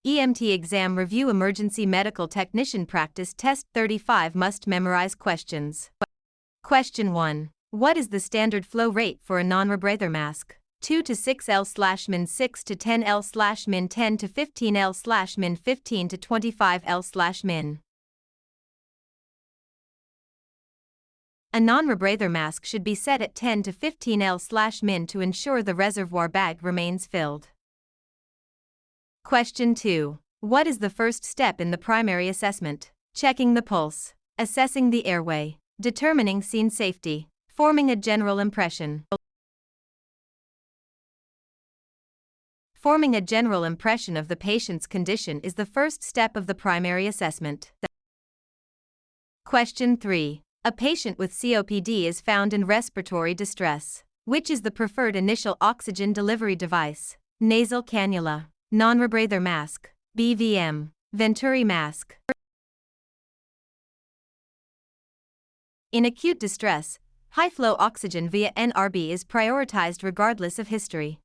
EMT exam review emergency medical technician practice test 35 must memorize questions. Question 1. What is the standard flow rate for a non-rebreather mask? 2 to 6 L/min 6 to 10 L/min 10 to 15 L/min 15 to 25 L/min. A non-rebreather mask should be set at 10 to 15 L/min to ensure the reservoir bag remains filled. Question 2. What is the first step in the primary assessment? Checking the pulse, assessing the airway, determining scene safety, forming a general impression. Forming a general impression of the patient's condition is the first step of the primary assessment. Question 3. A patient with COPD is found in respiratory distress. Which is the preferred initial oxygen delivery device? Nasal cannula, non-rebreather mask, BVM, Venturi mask. In acute distress, high-flow oxygen via NRB is prioritized regardless of history.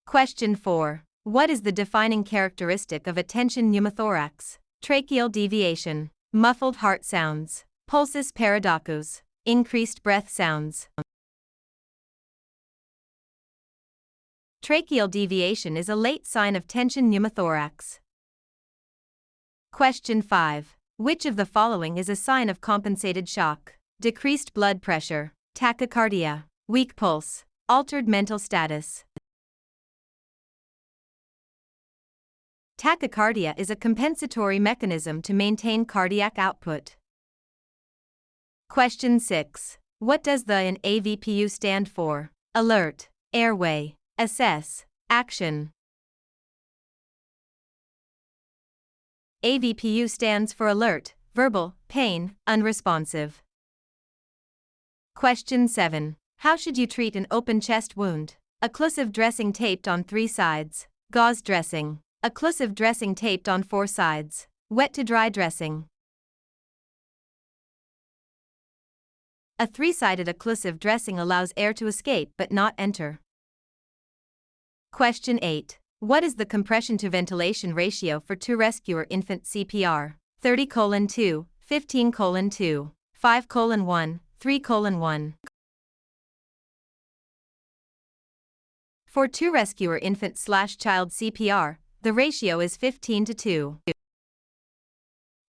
Question 4. What is the defining characteristic of a tension pneumothorax? Tracheal deviation, muffled heart sounds, pulsus paradocus, increased breath sounds. Tracheal deviation is a late sign of tension pneumothorax. Question 5. Which of the following is a sign of compensated shock? Decreased blood pressure, tachycardia, weak pulse, altered mental status. Tachycardia is a compensatory mechanism to maintain cardiac output. Question 6. What does the in AVPU stand for? Alert, airway, assess, action. AVPU stands for alert, verbal, pain, unresponsive. Question 7. How should you treat an open chest wound? Occlusive dressing taped on 3 sides, gauze dressing. Occlusive dressing taped on 4 sides, wet to dry dressing. A 3-sided occlusive dressing allows air to escape but not enter. Question 8. What is the compression to ventilation ratio for 2 rescuer infant CPR? 30:2, 15:2, 5:1, 3:1. For 2 rescuer infant/child CPR, the ratio is 15:2.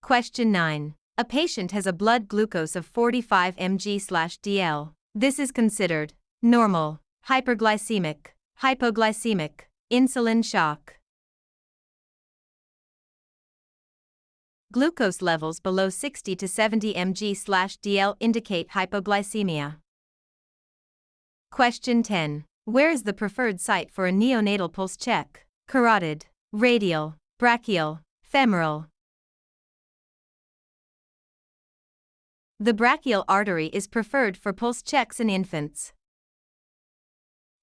Question 9. A patient has a blood glucose of 45 mg/dl. This is considered normal, hyperglycemic, hypoglycemic, insulin shock. Glucose levels below 60 to 70 mg/dl indicate hypoglycemia. Question 10. Where is the preferred site for a neonatal pulse check? Carotid, radial, brachial, femoral. The brachial artery is preferred for pulse checks in infants.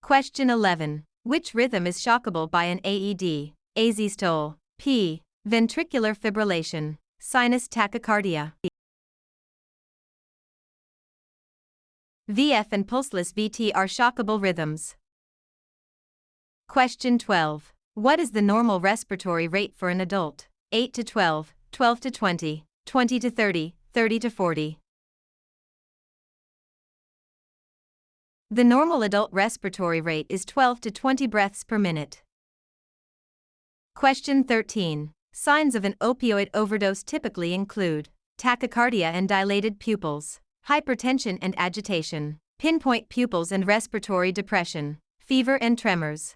Question 11. Which rhythm is shockable by an AED? Asystole, P. Ventricular fibrillation, sinus tachycardia. VF and pulseless VT are shockable rhythms. Question 12. What is the normal respiratory rate for an adult? 8 to 12, 12 to 20, 20 to 30, 30 to 40. The normal adult respiratory rate is 12 to 20 breaths per minute. Question 13. Signs of an opioid overdose typically include tachycardia and dilated pupils, hypertension and agitation, pinpoint pupils and respiratory depression, fever and tremors.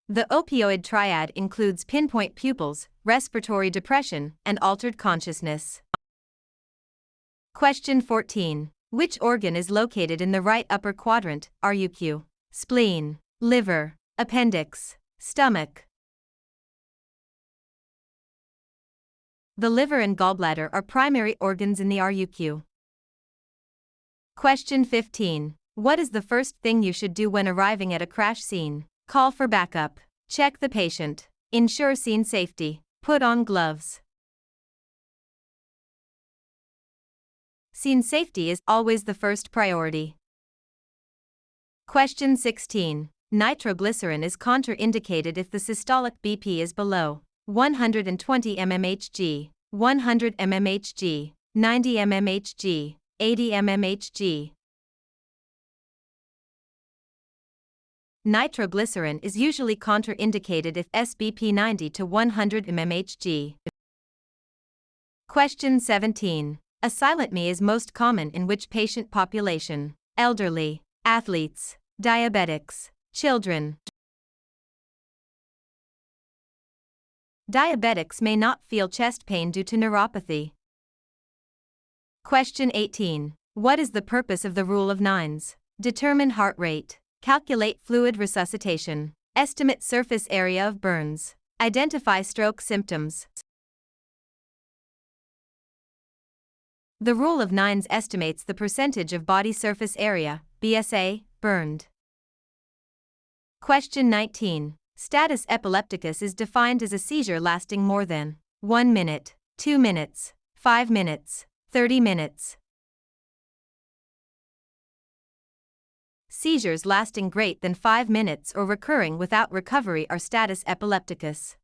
The opioid triad includes pinpoint pupils, respiratory depression, and altered consciousness. Question 14. Which organ is located in the right upper quadrant, RUQ? Spleen, liver, appendix, stomach. The liver and gallbladder are primary organs in the RUQ. Question 15. What is the first thing you should do when arriving at a crash scene? Call for backup, check the patient, ensure scene safety, put on gloves. Scene safety is always the first priority. Question 16. Nitroglycerin is contraindicated if the systolic BP is below 120 mmHg, 100 mmHg, 90 mmHg, 80 mmHg. Nitroglycerin is usually contraindicated if SBP 90 to 100 mmHg. Question 17. A silent ME is most common in which patient population? Elderly, athletes, diabetics, children. Diabetics may not feel chest pain due to neuropathy. Question 18. What is the purpose of the rule of nines? Determine heart rate, calculate fluid resuscitation, estimate surface area of burns, identify stroke symptoms. The rule of nines estimates the percentage of body surface area, BSA, burned. Question 19. Status epilepticus is defined as a seizure lasting more than 1 minute, 2 minutes, 5 minutes, 30 minutes. Seizures lasting greater than 5 minutes or recurring without recovery are status epilepticus.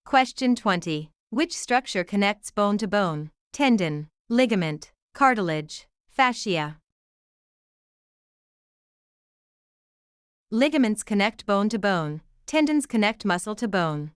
Question 20. Which structure connects bone to bone? Tendon, ligament, cartilage, fascia. Ligaments connect bone to bone, tendons connect muscle to bone.